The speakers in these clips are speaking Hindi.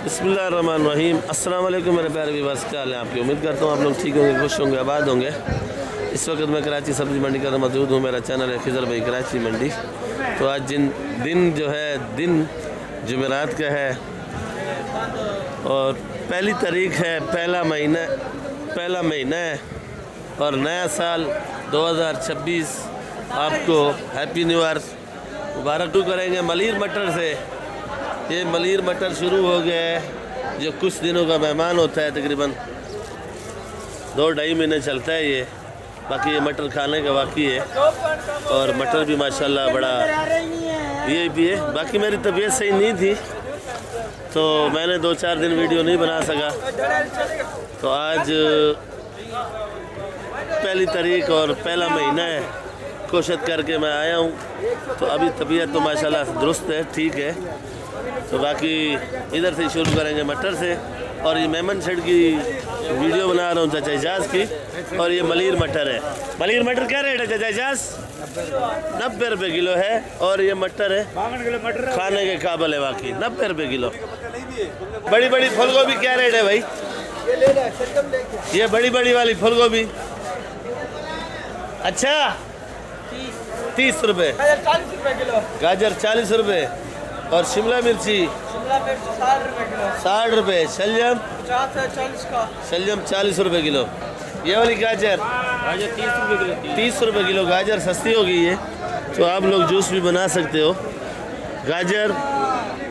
बिस्मिल्लाहिर्रहमानिर्रहीम। अस्सलाम वालेकुम मेरे प्यारे व्यूअर्स, क्या हाल है आपकी। उम्मीद करता हूँ आप लोग ठीक होंगे, खुश होंगे, आबाद होंगे। इस वक्त मैं कराची सब्ज़ी मंडी का मौजूद हूँ। मेरा चैनल है खिजर भाई कराची मंडी। तो आज दिन जुमेरात का है और पहली तारीख है, पहला महीना है और नया साल 2026 आपको हैप्पी न्यू ईयर मुबारक करेंगे। मलिर मटर से ये मलिर मटर शुरू हो गया है, जो कुछ दिनों का मेहमान होता है, तकरीबन 2-2.5 महीने चलता है ये। बाकी ये मटर खाने का वाकई है और मटर भी माशाल्लाह बड़ा वीआईपी है। बाकी मेरी तबीयत सही नहीं थी तो मैंने 2-4 दिन वीडियो नहीं बना सका। तो आज पहली तारीख और पहला महीना है, कोशिश करके मैं आया हूँ। तो अभी तबीयत तो माशाल्लाह दुरुस्त है, ठीक है। तो बाकी इधर से शुरू करेंगे मटर से। और ये मेमन शेड की वीडियो बना रहा हूँ चाचा एजाज की। और ये मलिर मटर है। मलिर मटर क्या रेट है चाचा एजाज? 90 रुपये किलो है। और ये मटर है खाने के काबिल है वाकई, 90 रुपये किलो। बड़ी बड़ी फूल गोभी क्या रेट है भाई? ये बड़ी बड़ी वाली फूल गोभी अच्छा 30 रुपये, 40 40 रुपये। और शिमला मिर्ची 60 रुपये, शलजम 40 रुपये किलो। ये वाली गाजर 30 रुपये किलो। गाजर सस्ती हो गई है तो आप लोग जूस भी बना सकते हो। गाजर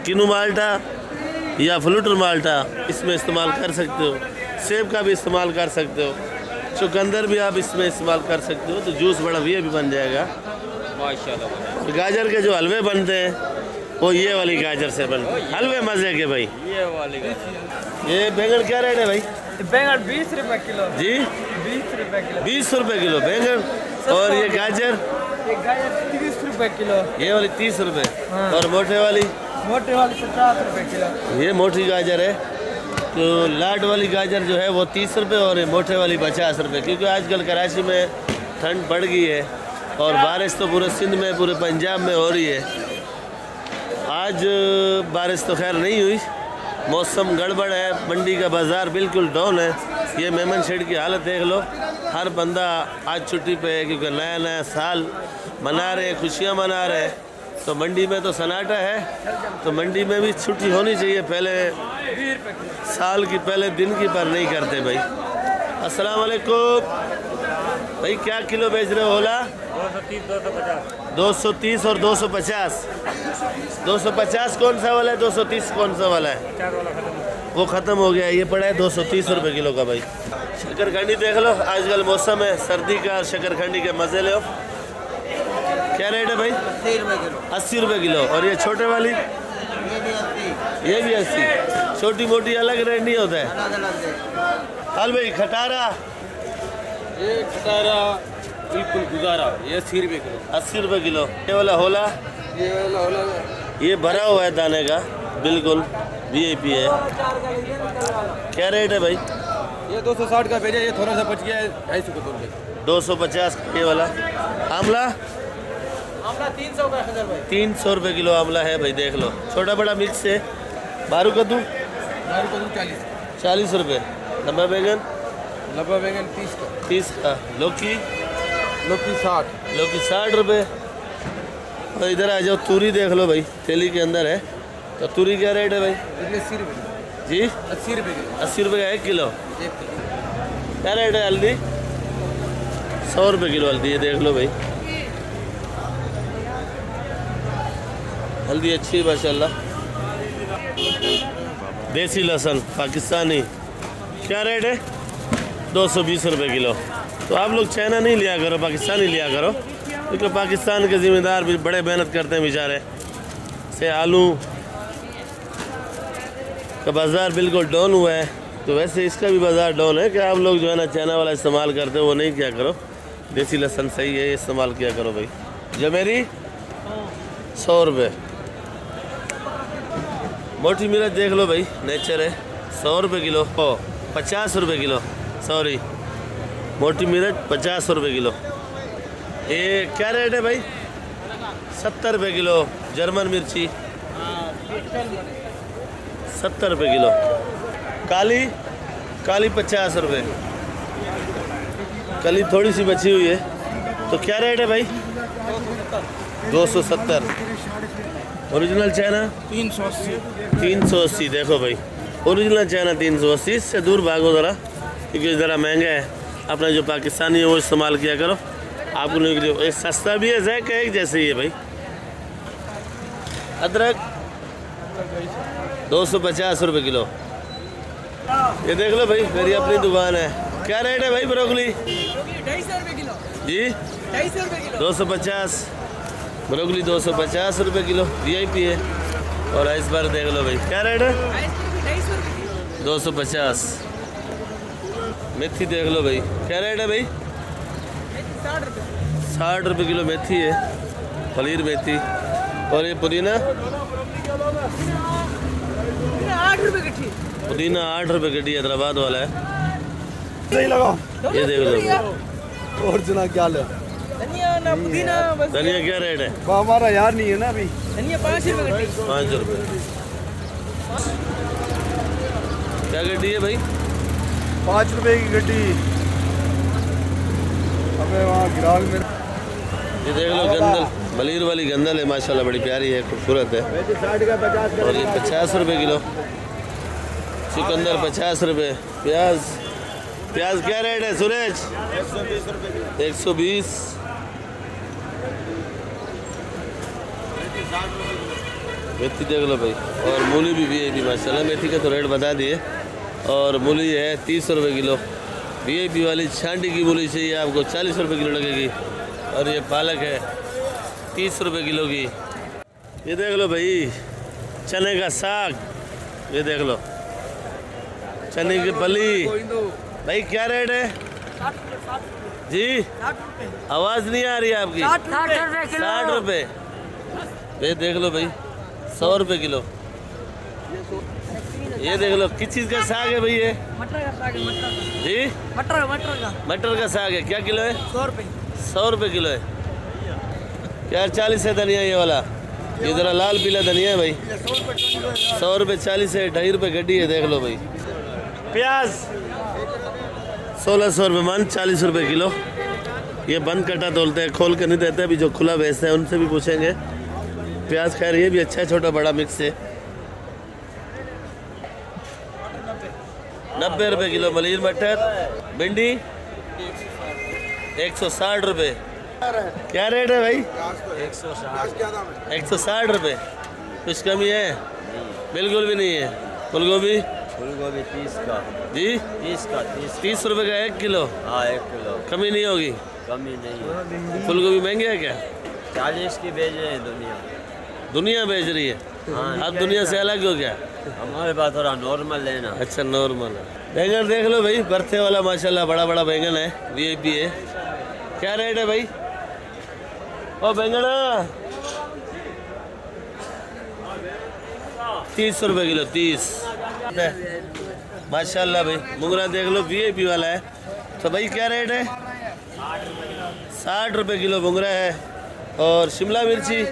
किनू माल्टा या फ्लूटर माल्टा इसमें इस्तेमाल कर सकते हो। सेब का भी इस्तेमाल कर सकते हो, चुकंदर भी आप इसमें इस्तेमाल कर सकते हो। तो जूस बड़ा भी बन जाएगा माशाल्लाह। गाजर के जो हलवे बनते हैं वो ये वाली गाजर से बनते हैं, हलवे मजे के भाई। ये वाली ये बैंगन क्या रेट है भाई? बैंगन 20 रुपये किलो जी, 20 रुपये किलो। 20 रुपये किलो बैंगन। और ये गाजर 30 रुपये किलो। ये वाली 30 रुपये। हाँ। और मोटे वाली 50 रुपये किलो। ये मोटी गाजर है। तो लाट वाली गाजर जो है वो 30 रुपये और ये मोटे वाली 50 रुपये। क्योंकि आजकल कराची में ठंड बढ़ गई है और बारिश तो पूरे सिंध में, पूरे पंजाब में हो रही है। आज बारिश तो खैर नहीं हुई, मौसम गड़बड़ है, मंडी का बाज़ार बिल्कुल डाउन है। ये मेमन शेड की हालत देख लो, हर बंदा आज छुट्टी पे है क्योंकि नया नया साल मना रहे, खुशियाँ मना रहे। तो मंडी में तो सन्नाटा है, तो मंडी में भी छुट्टी होनी चाहिए। पहले साल की पहले दिन की पर नहीं करते भाई। अस्सलाम वालेकुम भाई, क्या किलो बेच रहे हो? होला 230 और 250। 250 कौन सा वाला है? 230 कौन सा वाला है? वो ख़त्म हो गया। ये पड़ा है 230 रुपये किलो का भाई। शकरखंडी देख लो, आजकल मौसम है सर्दी का, शकरखंडी के मज़े लो। क्या रेट है भाई? 80 रुपये किलो। और ये छोटे वाली ये भी 80। छोटी मोटी अलग रेट नहीं होता है। हाल भाई खटारा, ये खटारा बिल्कुल गुजारा, ये 80 रुपये किलो। 80 रुपये किलो। ये वाला होला, ये भरा हुआ है दाने का, बिल्कुल वीआईपी है। क्या रेट है भाई? ये 260 का भेजा, ये थोड़ा सा बच गया है 250 का तोड़ के। 250 ये वाला। आमला 300 का है भाई। 300 रुपये किलो आमला है भाई, देख लो। छोटा बड़ा मिक्स है। बारू कद्दू 40 रुपये। लंबा बैंगन 30 का। लौकी 60 रुपये। और इधर आ जाओ, तूरी देख लो भाई, थैली के अंदर है। तो तूरी क्या रेट है भाई? 80 रुपये जी 80 रुपये किलो। 80 रुपये का 1 किलो। 1 किलो। क्या रेट है हल्दी? 100 रुपये किलो हल्दी है, देख लो भाई। हल्दी अच्छी है माशाल्लाह। देसी लहसुन पाकिस्तानी क्या रेट है? 220 रुपये किलो। तो आप लोग चाइना नहीं लिया करो, पाकिस्तानी लिया करो, क्योंकि पाकिस्तान के ज़िम्मेदार भी बड़े मेहनत करते हैं बेचारे। से आलू का बाज़ार बिल्कुल डाउन हुआ है, तो वैसे इसका भी बाज़ार डाउन है कि आप लोग जो है ना चाइना वाला इस्तेमाल करते हो वो नहीं किया करो। देसी लहसुन सही है, इस्तेमाल किया करो भाई। जो मेरी 100 रुपये। मोटी मिर्च देख लो भाई, नेचर है, 100 रुपये किलो। 50 रुपये किलो, सॉरी, मोटी मिर्च 50 रुपये किलो। ये क्या रेट है भाई? 70 रुपये किलो। जर्मन मिर्ची 70 रुपये किलो। काली काली 50 रुपये। कली थोड़ी सी बची हुई है, तो क्या रेट है भाई? 270। Original China 380। देखो भाई, ओरिजिनल चाइना 380। इससे दूर भागो ज़रा, क्योंकि ज़रा महंगा है। अपना जो पाकिस्तानी है वो इस्तेमाल किया करो। आपको नहीं, ये सस्ता भी है, जैक एक जैसे ही है भाई। अदरक 250 रुपये किलो। ये देख लो भाई, मेरी अपनी दुकान है। क्या रेट है भाई ब्रोकली? 250 रुपये किलो जी 250 रुपये किलो 250। ब्रोकली 250 रुपये किलो, VIP है। और इस बार देख लो भाई, क्या रेट है? 250। मेथी देख लो भाई, क्या रेट है भाई? 60 रुपये किलो मेथी है, पनीर मेथी। और ये पुदीना 8 रुपये गट्ठी पुदीना 8 रुपये गड्डी, हैदराबाद वाला है। सही लगा। ये देख लो भाई। और जना क्या ले? धनिया ना पुदीना बस। धनिया क्या रेट है? वो हमारा यार नहीं है ना अभी। धनिया 5 रुपये गट्ठी 5 रुपये। क्या गड्डी है भाई? 5 रुपए की गड्डी। हमें वहाँ गिराल में ये देख लो गंदल, बलीर वाली गंदल है, माशाल्लाह बड़ी प्यारी है, खूबसूरत है। 60 का 50 और ये 50 रुपये किलो। चुकंदर 50 रुपये। प्याज प्याज क्या रेट है सुरेश? 120। मेथी देख लो भाई। और मूली भी VIP माशाल्लाह। मेथी का तो रेट बता दिए। और मूली है 30 रुपये किलो। VIP वाली छांडी की मूली चाहिए आपको, 40 रुपये किलो लगेगी। और ये पालक है 30 रुपये किलो की। ये देख लो भाई, चने का साग। ये देख लो, चने की फली। भाई क्या रेट है जी? आवाज़ नहीं आ रही है आपकी। 60 रुपये। ये देख लो भाई, 100 रुपये किलो। ये देख लो, किस चीज़ का साग है भाई ये? मटर का साग है, मटर का। जी मटर का साग है। क्या किलो है? 100 रुपये 100 रुपये किलो है यार। 40 है धनिया ये वाला। ये ज़रा लाल पीला धनिया है भाई। 100 रुपये 40 है। 2.5 रुपये गड्डी है। देख लो भाई। प्याज 1600 रुपये मन, 40 रुपये किलो। ये बंद कटा तोलते हैं, खोल कर नहीं देते। अभी जो खुला बेचते हैं उनसे भी पूछेंगे। प्याज खैर ये भी अच्छा है, छोटा बड़ा मिक्स है। 90 रुपये किलो मलीर मटर। भिंडी 160 रुपये। क्या रेट है भाई? 160 रुपये। कुछ कमी है? बिल्कुल भी नहीं है। फूल गोभी 30 का जी 30 रुपये का 1 किलो। हाँ 1 किलो कमी नहीं होगी? कमी नहीं है। फूल गोभी महंगे है क्या? 40 की बेच रहे हैं दुनिया बेच रही है। हाँ। आप दुनिया से अलग हो क्या? हमारे पास थोड़ा नॉर्मल लेना। अच्छा नॉर्मल है। बैंगन देख लो भाई, बरथे वाला माशाल्लाह बड़ा बड़ा बैंगन है, VIP है। क्या रेट है भाई? ओ बैंगन 30 रुपये किलो। 30 माशाल्लाह भाई। मुंगरा देख लो, VIP वाला है। तो भाई क्या रेट है? 60 रुपये किलो मुंगरा है। और शिमला मिर्ची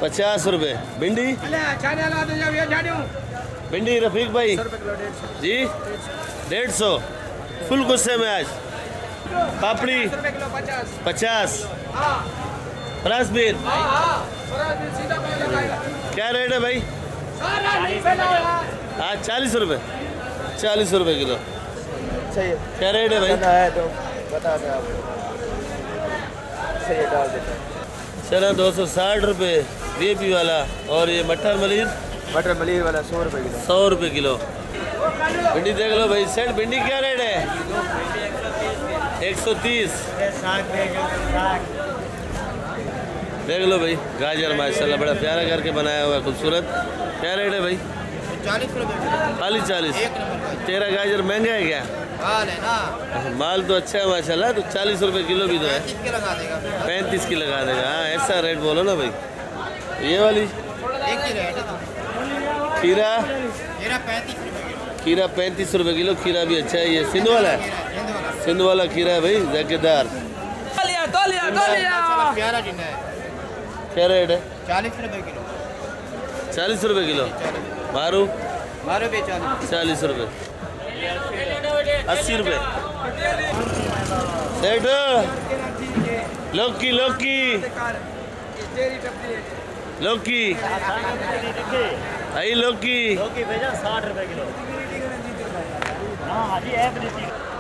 50 रुपये। भिंडी भिंडी रफीक भाई जी 150। फुल गुस्से में आज। पापड़ी 50। फ्रांसबीन क्या रेट है भाई? आज 40 रुपये। 40 रुपये किलो। सही है। क्या रेट है भाई? है तो बता दें आपको। सही है, डाल देते हैं। चना 260 रुपये VIP वाला। और ये मटर मटर मलीर वाला 100 रुपये किलो। 100 रुपये किलो। भिंडी देख लो भाई। सेट भिंडी क्या रेट है? 130। देख लो भाई, गाजर माशाल्लाह बड़ा प्यारा करके बनाया हुआ है, खूबसूरत। क्या रेट है भाई? 40 रुपये खाली 40। तेरा गाजर महंगा है क्या? माल है ना, माल तो अच्छा है माशाल्लाह। तो 40 रुपये किलो भी तो है। 30 के लगा देगा। 35 की लगा देगा। हाँ ऐसा रेट बोलो ना भाई। ये वाली एक ही रेट है तो। खीरा मेरा 35 रुपये किलो। खीरा 35 रुपये किलो। खीरा भी अच्छा है। ये सिंध वाला है। सिंध वाला खीरा है भाई, जायकेदार। प्यारा टिंडा है। क्या रेट है? 40 रुपये किलो। 40 रुपये किलो। मारू मारो भी 40। 40 रुपये। 80 रुपये। सेठ लौकी लौकी लौकी आई लौकी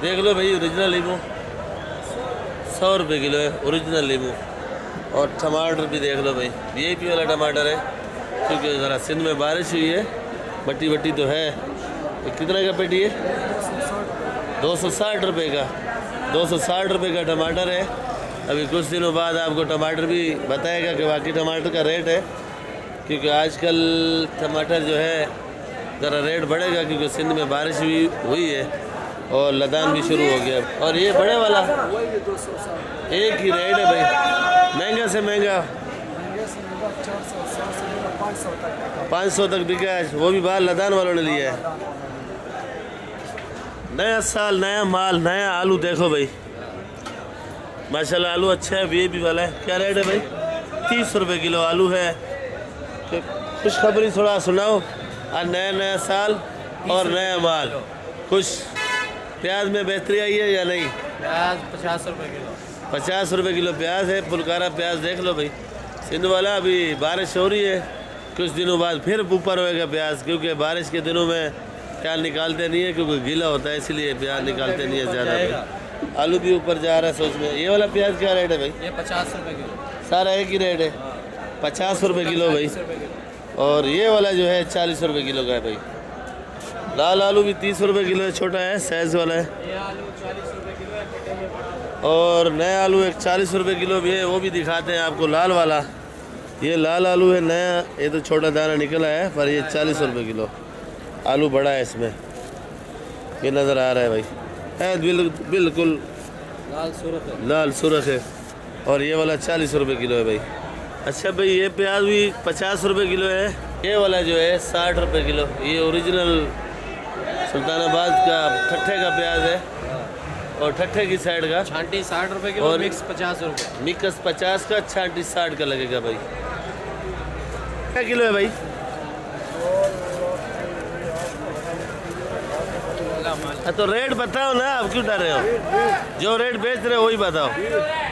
देख लो भाई, ओरिजिनल लीमू 100 रुपये किलो है, ओरिजिनल लीमू। और टमाटर भी देख लो भाई, VIP वाला टमाटर है, क्योंकि ज़रा सिंध में बारिश हुई है, मट्टी वट्टी तो है। ये कितने का पेटी है? 260 रुपये का। 260 रुपये का टमाटर है। अभी कुछ दिनों बाद आपको टमाटर भी बताएगा कि वाकई टमाटर का रेट है, क्योंकि आजकल टमाटर जो है ज़रा रेट बढ़ेगा, क्योंकि सिंध में बारिश हुई है और लदान भी शुरू हो गया। और ये बड़े वाला एक ही रेट है भाई, महंगा से महंगा 500 तक बिका है, वो भी बाहर लदान वालों ने लिया है। नया साल, नया माल, नया आलू देखो भाई, माशाल्लाह आलू अच्छा है, VIP वाला है। क्या रेट है भाई? 30 रुपये किलो आलू है। खुशखबरी थोड़ा सुनाओ, और नया नया साल और नया माल। कुछ प्याज में बेहतरी आई है या नहीं? प्याज 50 रुपये किलो। 50 रुपये किलो प्याज है, पुलकारा प्याज देख लो भाई। सिंध वाला अभी बारिश हो रही है, कुछ दिनों बाद फिर ऊपर होएगा प्याज, क्योंकि बारिश के दिनों में प्याज निकालते नहीं है, क्योंकि गीला होता है, इसलिए प्याज निकालते नहीं है ज़्यादा भाई। आलू भी ऊपर जा रहा है सोच में। ये वाला प्याज क्या रेट है भाई? ये 50 रुपये किलो। सारा एक ही रेट है, 50 रुपये किलो भाई। और ये वाला जो है 40 रुपये किलो का है भाई। लाल आलू भी 30 रुपये किलो है, छोटा है, साइज़ वाला है। ये आलू 40 रुपये किलो है, कटे हुए पड़े। और नया आलू एक 40 रुपये किलो भी है, वो भी दिखाते हैं आपको। लाल वाला, ये लाल आलू है नया, ये तो छोटा दाना निकला है, पर ये 40 रुपये किलो। आलू बड़ा है इसमें, ये नज़र आ रहा है भाई, है बिल्कुल लाल सुरख है। लाल सुरख है। और ये वाला 40 रुपये किलो है भाई। अच्छा भाई, ये प्याज भी 50 रुपये किलो है। ये वाला जो है 60 रुपये किलो। ये ओरिजिनल सुल्तानाबाद का ठट्ठे का प्याज है, और ठट्ठे की साइड का छांटी 60 रुपये किलो, और मिक्स 50 रुपये। मिक्स 50 का, छांटी 60 का लगेगा भाई। क्या किलो है भाई? हाँ तो रेट बताओ ना, आप क्यों डर रहे हो? जो रेट बेच रहे हो वही बताओ,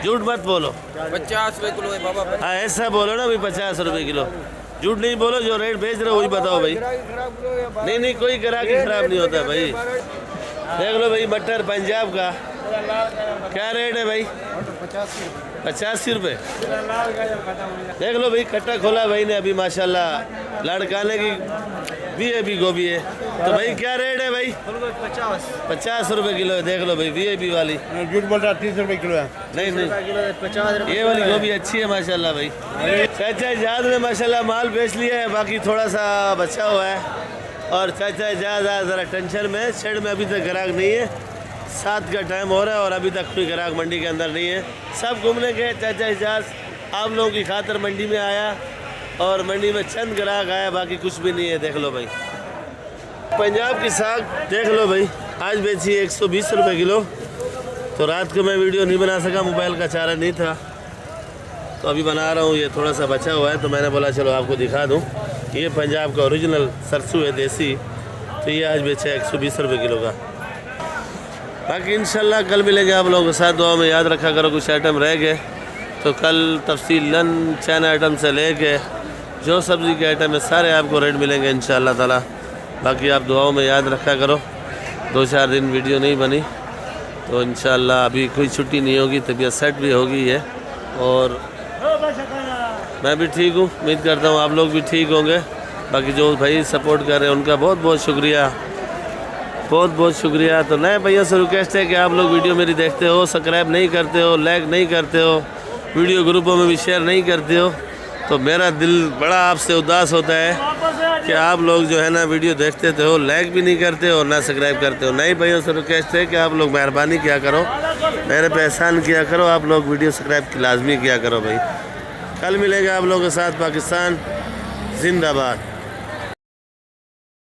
झूठ मत बोलो। 50 रुपये किलो है बाबा। हाँ ऐसा बोलो ना भाई, 50 रुपये किलो। झूठ नहीं बोलो, जो रेट बेच रहे हो वही बताओ भाई। नहीं नहीं, कोई ग्राहक खराब नहीं होता भाई। देख लो भाई, मटर पंजाब का क्या रेट है भाई? 85 रुपये। देख लो भाई, खट्टा खोला भाई ने अभी माशाल्लाह, लड़काने की VIP गोभी है। तो भाई क्या रेट है भाई? 50 रुपये किलो है। देख लो भाई, VIP वाली। झूठ बोल रहा, 30 रुपये किलो है। नहीं नहीं, 50 रुपये। ये वाली गोभी अच्छी है माशाल्लाह भाई। चाचा इजाज ने माशाल्लाह माल बेच लिया है, बाकी थोड़ा सा बचा हुआ है। और चाचा इजाज ज़रा टेंशन में, शेड में अभी तक ग्राहक नहीं है। 7 का टाइम हो रहा है और अभी तक कोई ग्राहक मंडी के अंदर नहीं है। सब घूमने गए। चाचा इजाज आप लोगों की खातिर मंडी में आया, और मंडी में चंद ग्राहक आया, बाकी कुछ भी नहीं है। देख लो भाई, पंजाब की साग देख लो भाई, आज बेची 120 रुपये किलो। तो रात को मैं वीडियो नहीं बना सका, मोबाइल का चार्ज नहीं था, तो अभी बना रहा हूँ। ये थोड़ा सा बचा हुआ है, तो मैंने बोला चलो आपको दिखा दूँ। ये पंजाब का ओरिजिनल सरसों है देसी, तो ये आज बेचा 120 रुपये किलो का। बाकी इंशाल्लाह कल मिलेंगे आप लोगों के साथ। दुआ में याद रखा करो, कुछ आइटम रह गए तो कल तफसीलन चैन आइटम से लेके जो सब्ज़ी के आइटम है सारे आपको रेट मिलेंगे इंशाल्लाह ताला। बाकी आप दुआओं में याद रखा करो। 2-4 दिन वीडियो नहीं बनी, तो इंशाल्लाह अभी कोई छुट्टी नहीं होगी, तबीयत सेट भी होगी है, और मैं भी ठीक हूँ। उम्मीद करता हूँ आप लोग भी ठीक होंगे। बाकी जो भाई सपोर्ट कर रहे हैं उनका बहुत बहुत शुक्रिया, बहुत बहुत शुक्रिया। तो नए भैया से रिक्वेस्ट है कि आप लोग वीडियो मेरी देखते हो, सब्सक्राइब नहीं करते हो, लाइक नहीं करते हो, वीडियो ग्रुपों में भी शेयर नहीं करते हो, तो मेरा दिल बड़ा आपसे उदास होता है कि आप लोग जो है ना वीडियो देखते हो, लाइक भी नहीं करते हो, ना सब्सक्राइब करते हो। नए भैया से रिक्वेस्ट है कि आप लोग मेहरबानी किया करो, मेरे पे एहसान किया करो, आप लोग वीडियो सब्सक्राइब लाजमी किया करो भाई। कल मिलेगा आप लोगों के साथ। पाकिस्तान जिंदाबाद।